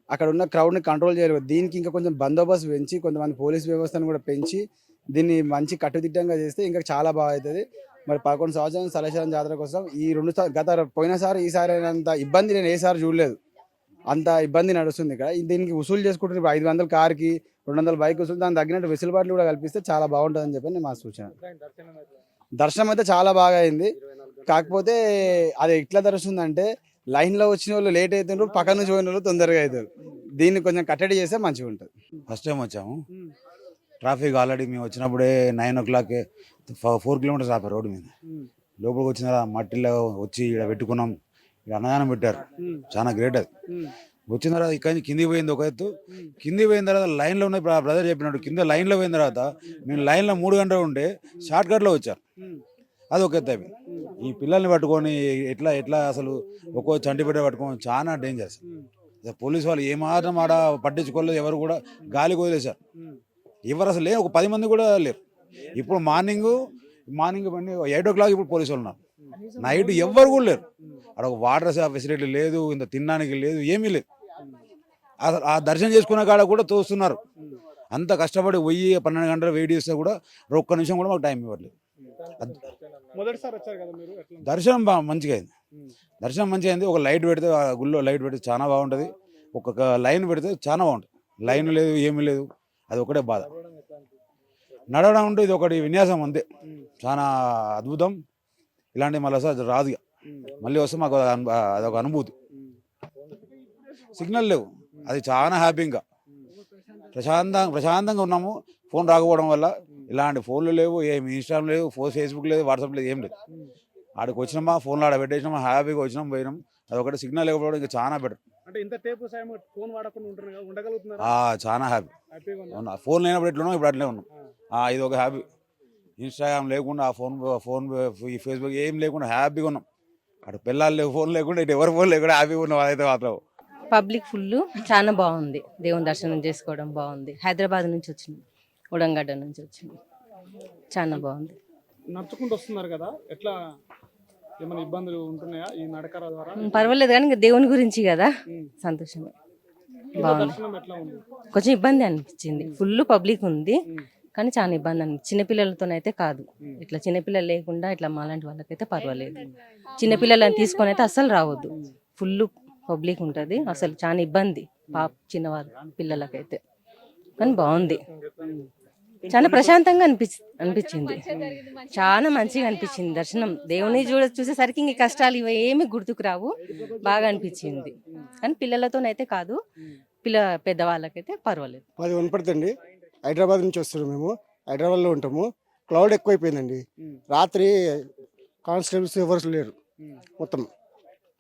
అక్కడ ఉన్న క్రౌడ్ని కంట్రోల్ చేయలేదు. దీనికి ఇంకా కొంచెం బందోబస్తు పెంచి కొంతమంది పోలీస్ వ్యవస్థను కూడా పెంచి దీన్ని మంచి కట్టుదిట్టంగా చేస్తే ఇంకా చాలా బాగా అవుతుంది. మరి 11 సంవత్సరాల సలేశ్వరం జాతర కోసం ఈ 2 గత పోయినసారి ఈసారి అయినంత ఇబ్బంది నేను ఏసారి చూడలేదు. అంత ఇబ్బంది నడుస్తుంది ఇక్కడ. దీనికి వసూలు చేసుకుంటున్నారు. 500 కార్కి 200 బైక్ వసూలు. దానికి తగ్గినట్టు వెసులుబాట్లు కూడా కల్పిస్తే చాలా బాగుంటుందని చెప్పి మా సూచన. దర్శనం అయితే చాలా బాగా అయింది. కాకపోతే అది ఎట్లా దర్శిందంటే లైన్లో వచ్చిన వాళ్ళు లేట్ అవుతున్నారు, పక్కన నుంచి పోయిన వాళ్ళు తొందరగా అవుతారు. దీన్ని కొంచెం కట్టడి చేస్తే మంచిగా ఉంటుంది. ఫస్ట్ టైం వచ్చాము. ట్రాఫిక్ ఆల్రెడీ మేము వచ్చినప్పుడే 9 o'clock 4 kilometers ఆపారు రోడ్డు మీద. లోపలికి వచ్చిన మట్టిలో వచ్చి ఇక్కడ పెట్టుకున్నాం. ఇక్కడ అన్నదానం పెట్టారు, చాలా గ్రేట్ అది. వచ్చిన తర్వాత ఇక్కడ కిందికి పోయింది ఒక ఎత్తు. కిందికి పోయిన తర్వాత లైన్లో ఉన్న బ్రదర్ చెప్పినట్టు కింద లైన్లో పోయిన తర్వాత మేము లైన్లో 3 గంటలు ఉంటే షార్ట్ కట్లో వచ్చారు. అది ఒక ఎత్తు అయిపోయింది. ఈ పిల్లల్ని పట్టుకొని ఎట్లా అసలు ఒక్కో చంటిపెట్ట పట్టుకొని చాలా డేంజర్స్. పోలీసు వాళ్ళు ఏమాత్రం ఆడ పట్టించుకోలేదు. ఎవరు కూడా గాలి వదిలేశారు. ఎవరు అసలు లేరు, ఒక 10 మంది కూడా లేరు. ఇప్పుడు మార్నింగ్ 8 o'clock ఇప్పుడు పోలీసు వాళ్ళు ఉన్నారు. నైట్ ఎవ్వరు కూడా లేరు. అక్కడ ఒక వాటర్ ఫెసిలిటీ లేదు, ఇంత తినడానికి లేదు, ఏమీ లేదు. అసలు ఆ దర్శనం చేసుకున్న కాడ కూడా తోస్తున్నారు. అంత కష్టపడి 12 గంటలు వెయిట్ చేస్తే కూడా ఒక్క నిమిషం కూడా మాకు టైం ఇవ్వట్లేదు. దర్శనం మంచిగా అయింది. దర్శనం మంచిగా అయింది. ఒక లైట్ పెడితే ఆ గుళ్ళో లైట్ పెడితే చాలా బాగుంటుంది. ఒక్కొక్క లైన్ పెడితే చాలా బాగుంటుంది. లైన్ లేదు, ఏమీ లేదు. అది ఒకటే బాధ. నడవడం ఉంటే ఇది ఒకటి విన్యాసం అంతే. చాలా అద్భుతం. ఇలాంటి మళ్ళీ సార్ రాదు. మళ్ళీ వస్తే మాకు అదొక అనుభూతి. సిగ్నల్ లేవు, అది చాలా హ్యాపీగా ప్రశాంతంగా ఉన్నాము. ఫోన్ రాకపోవడం వల్ల ఇలాంటి ఫోన్లు లేవు, ఏమి ఇన్స్టాగ్రామ్ లేవు, ఫేస్బుక్ లేదు, వాట్సాప్ లేదు, ఏం లేదు. ఆడికి వచ్చినామా ఫోన్లో ఆడ పెట్టేసినామా హ్యాపీగా వచ్చినాం పోయినాం. అది ఒకటి సిగ్నల్ లేకపోవడం ఇంకా చాలా బెటర్. అంటే ఇంత టేపు సాయం ఫోన్ వాడకుండా ఉండగలుగుతున్నారు. చాలా హ్యాపీ. హ్యాపీగా ఉందా? అవునా, ఫోన్ లేనప్పుడు ఎట్లున్నాం ఇప్పుడు అట్లే ఉన్నాం. ఇది ఒక హ్యాపీ. ఇన్స్టాగ్రామ్ లేకుండా ఆ ఫోన్ ఈ ఫేస్బుక్ ఏం లేకుండా హ్యాపీగా ఉన్నాం. అటు పిల్లలు ఫోన్ లేకుండా ఇటు ఎవరి ఫోన్ లేకుండా హ్యాపీగా ఉన్నాం. అదైతే మాత్రం పబ్లిక్ ఫుల్ చాలా బాగుంది. దేవుని దర్శనం చేసుకోవడం బాగుంది. హైదరాబాద్ నుంచి వచ్చినాం, ఉడంగడ్డ నుంచి వచ్చినాం. చాలా బాగుంది. నడుచుకుంటూ వస్తున్నారు కదా, ఎట్లా ఏమైనా ఇబ్బందులు ఉంటున్నాయా ఈ నడక ద్వారా? పర్వాలేదు కానీ ఇంకా దేవుని గురించి కదా, సంతోషమే. బాగుంది. దర్శనం ఎట్లా ఉంది? కొంచెం ఇబ్బంది అనిపించింది. ఫుల్ పబ్లిక్ ఉంది కానీ చాలా ఇబ్బంది అనిపించింది. చిన్నపిల్లలతోనైతే కాదు, ఇట్లా చిన్నపిల్లలు లేకుండా ఇట్లా మాలాంటి వాళ్ళకైతే పర్వాలేదు. చిన్నపిల్లలని తీసుకొని అయితే అస్సలు రావద్దు. ఫుల్ పబ్లిక్ ఉంటుంది, అసలు చాలా ఇబ్బంది చిన్నవారు పిల్లలకైతే. కానీ బాగుంది, చాలా ప్రశాంతంగా అనిపించింది. చాలా మంచిగా అనిపించింది దర్శనం. దేవుని చూసేసరికి ఇంక కష్టాలు ఇవి ఏమి గుర్తుకు రావు. బాగా అనిపించింది. కానీ పిల్లలతోనైతే కాదు, పెద్దవాళ్ళకైతే పర్వాలేదు. మాది వనపడుతుంది. హైదరాబాద్ నుంచి వస్తున్నాం. మేము హైదరాబాద్లో ఉంటాము. క్లౌడ్ ఎక్కువైపోయిందండి. రాత్రి కానిస్టేబుల్స్ ఎవరు లేరు. మొత్తం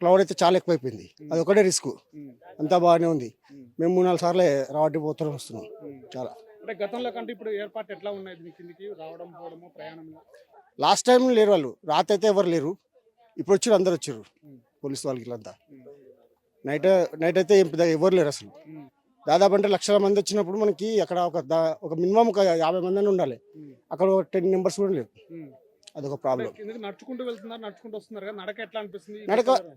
క్లౌడ్ అయితే చాలా ఎక్కువైపోయింది. అది ఒకటే రిస్క్. అంతా బాగానే ఉంది. మేము 3-4 సార్లే రావడం పోతున్నాం వస్తున్నాం. చాలా అంటే గతంలో కంటే ఇప్పుడు ఏర్పాటు ఎట్లా ఉన్నాయి? కిందికి రావడం పోవడము ప్రయాణంలో లాస్ట్ టైం లేరు వాళ్ళు. రాత్రి అయితే ఎవరు లేరు. ఇప్పుడు వచ్చారు, అందరు వచ్చారు పోలీసు వాళ్ళకి. వీళ్ళంతా నైట్ అయితే ఏం పెద్దగా ఎవరు లేరు అసలు. దాదాపు అంటే లక్షల మంది వచ్చినప్పుడు మనకి అక్కడ ఒక మినిమం ఒక 50 మంది అని ఉండాలి. అక్కడ 10 మెంబర్స్ కూడా లేవు. అదొక ప్రాబ్లం. నడుచుకుంటూ వెళ్తున్నారు, నడుచుకుంటూ వస్తున్నారు కదా, నడక ఎట్లా అనిపిస్తుంది?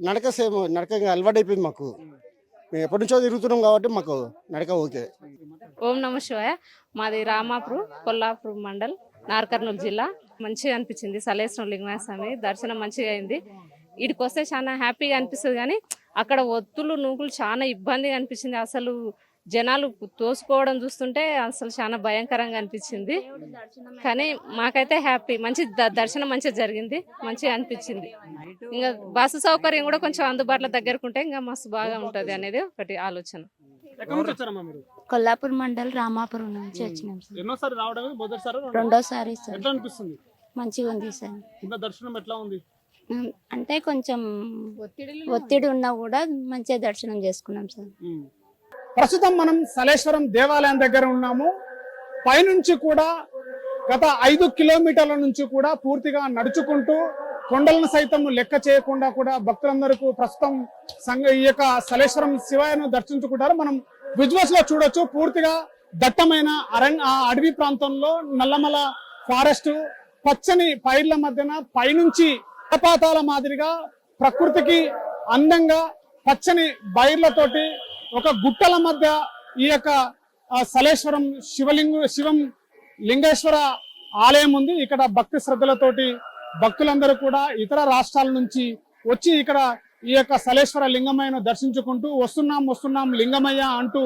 నడక సేమ్ నడక అలవాటు అయిపోయింది మాకు. మేము ఎప్పటి నుంచో తిరుగుతున్నాం కాబట్టి మాకు నడక ఓకే. ఓం నమ శివాయ. మాది రామాపూర్, కొల్లాపూర్ మండల్, నార్కర్నూలు జిల్లా. మంచిగా అనిపించింది. సలేశ్వరం లింగనాథ స్వామి దర్శనం మంచిగా అయింది. ఇక్కడికి వస్తే చాలా హ్యాపీగా అనిపిస్తుంది. కానీ అక్కడ ఒత్తులు నూకులు చాలా ఇబ్బందిగా అనిపించింది. అసలు జనాలు తోసుకోవడం చూస్తుంటే అసలు చాలా భయంకరంగా అనిపించింది. కానీ మాకైతే హ్యాపీ, మంచి దర్శనం మంచిగా జరిగింది, మంచిగా అనిపించింది. ఇంకా బస్సు సౌకర్యం కూడా కొంచెం అందుబాటులో దగ్గరకుంటే ఇంకా మస్తు బాగా ఉంటుంది అనేది ఒకటి ఆలోచన. ఎక్కడి నుంచి వచ్చారమ్మా మీరు? కొల్లాపూర్ మండల్ రామాపురం నుంచి వచ్చినాం సార్. ఎన్నోసారి రావడం? మొదటిసారి? రెండోసారి సార్. ఎట్లా అనిపిస్తుంది? మంచిగా ఉంది సార్. కింద దర్శనం ఎట్లా ఉంది? అంటే కొంచెం ఒత్తిడి ఉన్నా కూడా మంచిగా దర్శనం చేసుకున్నాం సార్. ప్రస్తుతం మనం సలేశ్వరం దేవాలయం దగ్గర ఉన్నాము. పైనుంచి కూడా గత 5 కిలోమీటర్ల నుంచి కూడా పూర్తిగా నడుచుకుంటూ కొండలను సైతం లెక్క చేయకుండా కూడా భక్తులందరికీ ప్రస్తుతం ఈ యొక్క సలేశ్వరం శివయ్యను దర్శించుకుంటారు. మనం విజువల్స్ లో చూడొచ్చు. పూర్తిగా దట్టమైన అడవి ప్రాంతంలో నల్లమల ఫారెస్ట్, పచ్చని పైర్ల మధ్యన పైనుంచి జలపాతాల మాదిరిగా ప్రకృతికి అందంగా పచ్చని బైర్లతోటి ఒక గుట్టల మధ్య ఈ యొక్క సలేశ్వరం శివం లింగేశ్వర ఆలయం ఉంది. ఇక్కడ భక్తి శ్రద్ధలతోటి భక్తులందరూ కూడా ఇతర రాష్ట్రాల నుంచి వచ్చి ఇక్కడ ఈ యొక్క సలేశ్వర లింగమయ్యను దర్శించుకుంటూ వస్తున్నాం లింగమయ్య అంటూ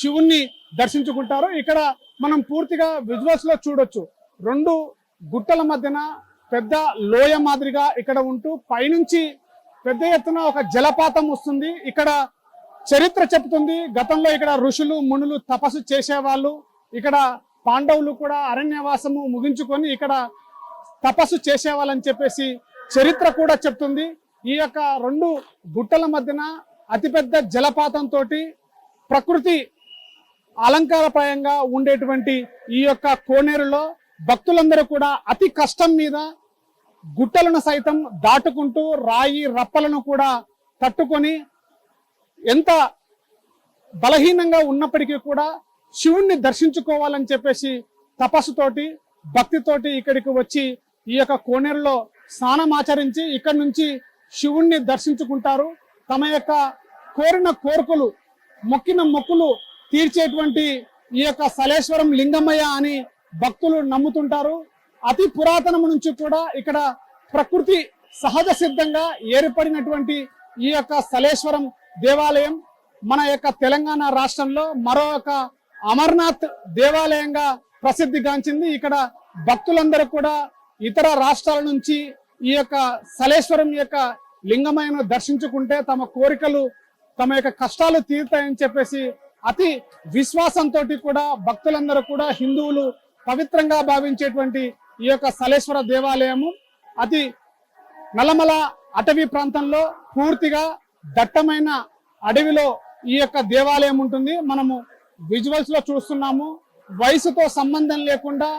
శివుణ్ణి దర్శించుకుంటారు. ఇక్కడ మనం పూర్తిగా విజువల్స్ లో చూడొచ్చు. 2 గుట్టల మధ్యన పెద్ద లోయ మాదిరిగా ఇక్కడ ఉంటూ పైనుంచి పెద్ద ఎత్తున ఒక జలపాతం వస్తుంది. ఇక్కడ చరిత్ర చెప్తుంది, గతంలో ఇక్కడ ఋషులు మునులు తపస్సు చేసేవాళ్ళు. ఇక్కడ పాండవులు కూడా అరణ్యవాసము ముగించుకొని ఇక్కడ తపస్సు చేసేవాళ్ళని చెప్పేసి చరిత్ర కూడా చెప్తుంది. ఈ యొక్క 2 గుట్టల మధ్యన అతిపెద్ద జలపాతంతో ప్రకృతి అలంకారప్రాయంగా ఉండేటువంటి ఈ యొక్క కోనేరులో భక్తులందరూ కూడా అతి కష్టం మీద గుట్టలను సైతం దాటుకుంటూ రాయి రప్పలను కూడా తట్టుకొని ఎంత బలహీనంగా ఉన్నప్పటికీ కూడా శివుణ్ణి దర్శించుకోవాలని చెప్పేసి తపస్సుతోటి భక్తితోటి ఇక్కడికి వచ్చి ఈ యొక్క కోనేరులో స్నానం ఆచరించి ఇక్కడ నుంచి శివుణ్ణి దర్శించుకుంటారు. తమ యొక్క కోరిన కోరికలు, మొక్కిన మొక్కులు తీర్చేటువంటి ఈ యొక్క సలేశ్వరం లింగమయ్య అని భక్తులు నమ్ముతుంటారు. అతి పురాతనం నుంచి కూడా ఇక్కడ ప్రకృతి సహజ సిద్ధంగా ఏర్పడినటువంటి ఈ యొక్క సలేశ్వరం దేవాలయం మన యొక్క తెలంగాణ రాష్ట్రంలో మరో ఒక అమర్నాథ్ దేవాలయంగా ప్రసిద్ధిగాంచింది. ఇక్కడ భక్తులందరూ కూడా ఇతర రాష్ట్రాల నుంచి ఈ యొక్క సలేశ్వరం యొక్క లింగమయ్యను దర్శించుకుంటే తమ కోరికలు, తమ యొక్క కష్టాలు తీరుతాయని చెప్పేసి అతి విశ్వాసంతో కూడా భక్తులందరూ కూడా హిందువులు పవిత్రంగా భావించేటువంటి ఈ యొక్క సలేశ్వర దేవాలయము అతి నల్లమల అటవీ ప్రాంతంలో పూర్తిగా దట్టమైన అడవిలో ఈ యొక్క దేవాలయం ఉంటుంది. మనము విజువల్స్ లో చూస్తున్నాము. వయసుతో సంబంధం లేకుండా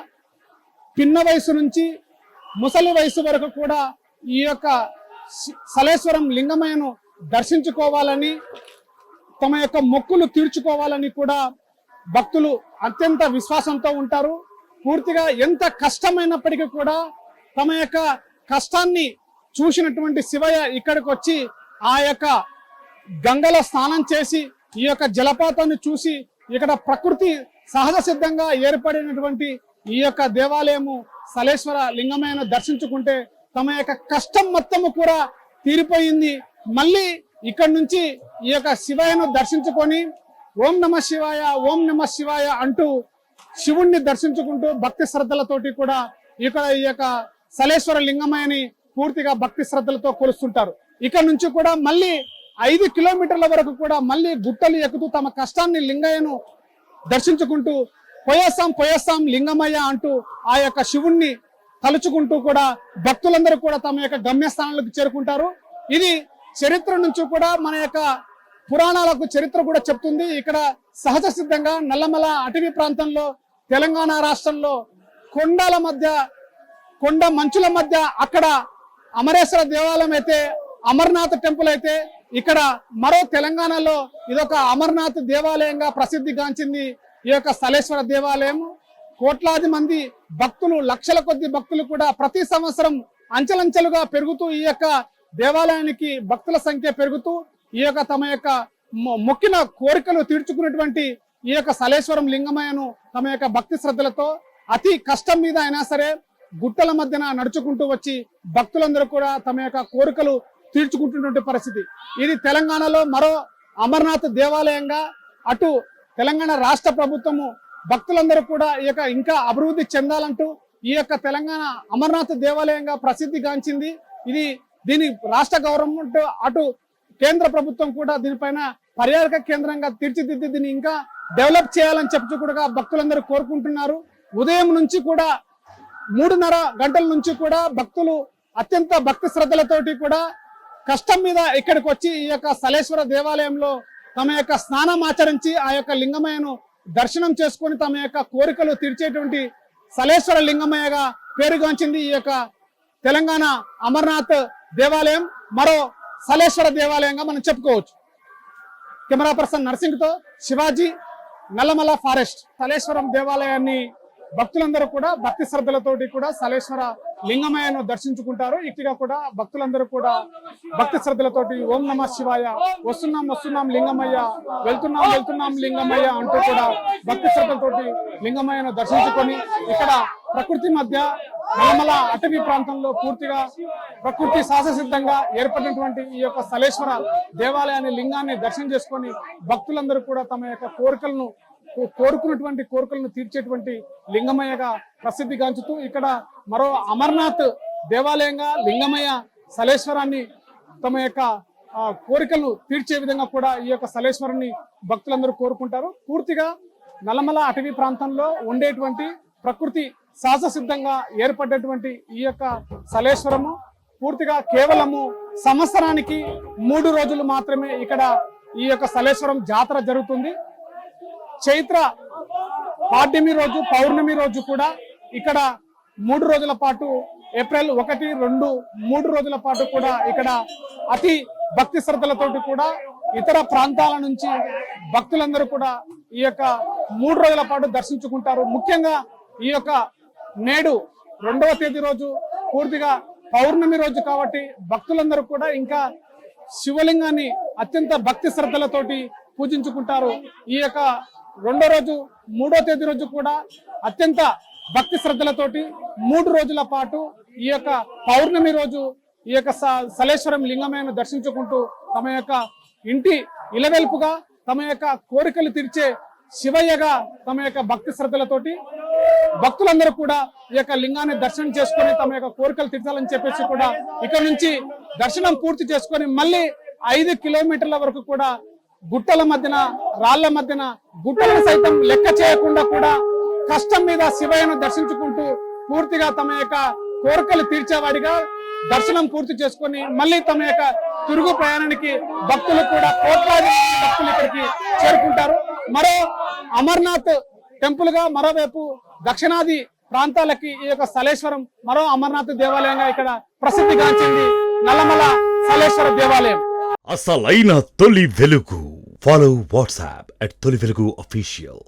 పిన్న వయసు నుంచి ముసలి వయసు వరకు కూడా ఈ యొక్క సలేశ్వరం లింగమయ్యను దర్శించుకోవాలని, తమ యొక్క మొక్కులు తీర్చుకోవాలని కూడా భక్తులు అత్యంత విశ్వాసంతో ఉంటారు. పూర్తిగా ఎంత కష్టమైనప్పటికీ కూడా తమ యొక్క కష్టాన్ని చూసినటువంటి శివయ్య ఇక్కడికి వచ్చి ఆ యొక్క గంగలో స్నానం చేసి ఈ యొక్క జలపాతాన్ని చూసి ఇక్కడ ప్రకృతి సహజ సిద్ధంగా ఏర్పడినటువంటి ఈ యొక్క దేవాలయము సలేశ్వర లింగమయ్యను దర్శించుకుంటే తమ యొక్క కష్టం మొత్తము కూడా తీరిపోయింది. మళ్ళీ ఇక్కడ నుంచి ఈ యొక్క శివయ్యను దర్శించుకొని ఓం నమ శివాయ, ఓం నమ శివాయ అంటూ శివుణ్ణి దర్శించుకుంటూ భక్తి శ్రద్ధలతోటి కూడా ఇక్కడ ఈ యొక్క సలేశ్వర లింగమయ్యని పూర్తిగా భక్తి శ్రద్ధలతో కొలుస్తుంటారు. ఇక్కడ నుంచి కూడా మళ్ళీ 5 కిలోమీటర్ల వరకు కూడా మళ్ళీ గుట్టలు ఎక్కుతూ తమ కష్టాన్ని లింగయ్యను దర్శించుకుంటూ పోయేస్తాం లింగమయ్య అంటూ ఆ యొక్క శివుణ్ణి తలుచుకుంటూ కూడా భక్తులందరూ కూడా తమ యొక్క గమ్యస్థానాలకు చేరుకుంటారు. ఇది చరిత్ర నుంచి కూడా మన యొక్క పురాణాలకు చరిత్ర కూడా చెప్తుంది. ఇక్కడ సహజ సిద్ధంగా నల్లమల అటవీ ప్రాంతంలో తెలంగాణ రాష్ట్రంలో కొండల మధ్య, కొండ మంచుల మధ్య అక్కడ అమరేశ్వర దేవాలయం అయితే, అమర్నాథ్ టెంపుల్ అయితే, ఇక్కడ మరో తెలంగాణలో ఇదొక అమర్నాథ్ దేవాలయంగా ప్రసిద్ధిగాంచింది ఈ యొక్క సలేశ్వర దేవాలయం. కోట్లాది మంది భక్తులు, లక్షల కొద్ది భక్తులు కూడా ప్రతి సంవత్సరం అంచెలంచెలుగా పెరుగుతూ ఈ యొక్క దేవాలయానికి భక్తుల సంఖ్య పెరుగుతూ ఈ యొక్క తమ యొక్క మొక్కిన కోరికలు తీర్చుకున్నటువంటి ఈ యొక్క సలేశ్వరం లింగమయ్యను తమ యొక్క భక్తి శ్రద్ధలతో అతి కష్టం మీద అయినా సరే గుట్టల మధ్యన నడుచుకుంటూ వచ్చి భక్తులందరూ కూడా తమ యొక్క కోరికలు తీర్చుకుంటున్నటువంటి పరిస్థితి. ఇది తెలంగాణలో మరో అమర్నాథ్ దేవాలయంగా అటు తెలంగాణ రాష్ట్ర ప్రభుత్వము భక్తులందరూ కూడా ఈ యొక్క ఇంకా అభివృద్ధి చెందాలంటూ ఈ యొక్క తెలంగాణ అమర్నాథ్ దేవాలయంగా ప్రసిద్ధిగాంచింది. దీని రాష్ట్ర గవర్నమెంట్ అటు కేంద్ర ప్రభుత్వం కూడా దీనిపైన పర్యాటక కేంద్రంగా తీర్చిదిద్ది దీన్ని ఇంకా డెవలప్ చేయాలని చెప్పి కూడా భక్తులందరూ కోరుకుంటున్నారు. ఉదయం నుంచి కూడా 3:30 గంటల నుంచి కూడా భక్తులు అత్యంత భక్తి శ్రద్ధలతోటి కూడా కష్టం మీద ఇక్కడికి వచ్చి ఈ యొక్క సలేశ్వర దేవాలయంలో తమ యొక్క స్నానం ఆచరించి ఆ యొక్క లింగమయ్యను దర్శనం చేసుకొని తమ యొక్క కోరికలు తీర్చేటువంటి సలేశ్వర లింగమయ్యగా పేరుగాంచింది ఈ యొక్క తెలంగాణ అమర్నాథ్ దేవాలయం. మరో సలేశ్వర దేవాలయంగా మనం చెప్పుకోవచ్చు. కెమెరా పర్సన్ నర్సింగ్తో శివాజీ, నల్లమల ఫారెస్ట్. సలేశ్వరం దేవాలయాన్ని భక్తులందరూ కూడా భక్తి శ్రద్ధలతోటి కూడా సలేశ్వర లింగమయ్యను దర్శించుకుంటారు. ఇటుగా కూడా భక్తులందరూ కూడా భక్తి శ్రద్ధలతోటి ఓం నమ శివాయ, వస్తున్నాం లింగమయ్య, వెళ్తున్నాం లింగమయ్య అంటూ కూడా భక్తి శ్రద్ధలతోటి లింగమయ్యను దర్శించుకొని ఇక్కడ ప్రకృతి మధ్య నల్లమల అటవీ ప్రాంతంలో పూర్తిగా ప్రకృతి సహజసిద్ధంగా ఏర్పడినటువంటి ఈ యొక్క సలేశ్వర దేవాలయాన్ని లింగాన్ని దర్శనం చేసుకొని భక్తులందరూ కూడా తమ యొక్క కోరుకున్నటువంటి కోరికలను తీర్చేటువంటి లింగమయ్యగా ప్రసిద్ధిగాంచుతూ ఇక్కడ మరో అమర్నాథ్ దేవాలయంగా లింగమయ్య సలేశ్వరాన్ని తమ యొక్క కోరికలు తీర్చే విధంగా కూడా ఈ యొక్క సలేశ్వరాన్ని భక్తులందరూ కోరుకుంటారు. పూర్తిగా నల్లమల అటవీ ప్రాంతంలో ఉండేటువంటి ప్రకృతి సహజ సిద్ధంగా ఏర్పడ్డటువంటి ఈ యొక్క సలేశ్వరము పూర్తిగా కేవలము సంవత్సరానికి 3 రోజులు మాత్రమే ఇక్కడ ఈ యొక్క సలేశ్వరం జాతర జరుగుతుంది. చైత్ర పాడ్యమి రోజు, పౌర్ణమి రోజు కూడా ఇక్కడ 3 రోజుల పాటు, ఏప్రిల్ 1, 2, 3 రోజుల పాటు కూడా ఇక్కడ అతి భక్తి శ్రద్ధలతోటి కూడా ఇతర ప్రాంతాల నుంచి భక్తులందరూ కూడా ఈ యొక్క 3 రోజుల పాటు దర్శించుకుంటారు. ముఖ్యంగా ఈ యొక్క నేడు 2వ తేదీ రోజు పూర్తిగా పౌర్ణమి రోజు కాబట్టి భక్తులందరూ కూడా ఇంకా శివలింగాన్ని అత్యంత భక్తి శ్రద్ధలతోటి పూజించుకుంటారు. ఈ యొక్క 2వ రోజు 3వ తేదీ రోజు కూడా అత్యంత భక్తి శ్రద్ధలతోటి 3 రోజుల పాటు ఈ యొక్క పౌర్ణమి రోజు ఈ యొక్క సలేశ్వరం లింగమయ్యను దర్శించుకుంటూ తమ యొక్క ఇంటి ఇలవెల్పుగా తమ యొక్క కోరికలు తీర్చే శివయ్యగా తమ యొక్క భక్తి శ్రద్ధలతోటి భక్తులందరూ కూడా ఈ యొక్క లింగాన్ని దర్శనం చేసుకొని తమ యొక్క కోరికలు తీర్చాలని చెప్పేసి కూడా ఇక్కడ నుంచి దర్శనం పూర్తి చేసుకొని మళ్ళీ 5 కిలోమీటర్ల వరకు కూడా గుట్టల మధ్యన, రాళ్ల మధ్యన, గుట్టలను సైతం లెక్క చేయకుండా కూడా కష్టం మీద శివయ్యను దర్శించుకుంటూ పూర్తిగా తమ యొక్క కోరికలు తీర్చేవాడిగా దర్శనం పూర్తి చేసుకొని మళ్ళీ తమ యొక్క తిరుగు ప్రయాణానికి భక్తులు కూడా కోట్లాది మంది భక్తులు ఇక్కడికి చేరుకుంటారు. మరో అమర్నాథ్ టెంపుల్ గా, మరోవైపు దక్షిణాది ప్రాంతాలకి ఈ యొక్క సలేశ్వరం మరో అమర్నాథ్ దేవాలయంగా ఇక్కడ ప్రసిద్ధిగాంచింది నల్లమల సలేశ్వర దేవాలయం. అసలైన తొలి వెలుగు. ఫాలో వాట్సాప్ @తొలి వెలుగు అఫీషియల్.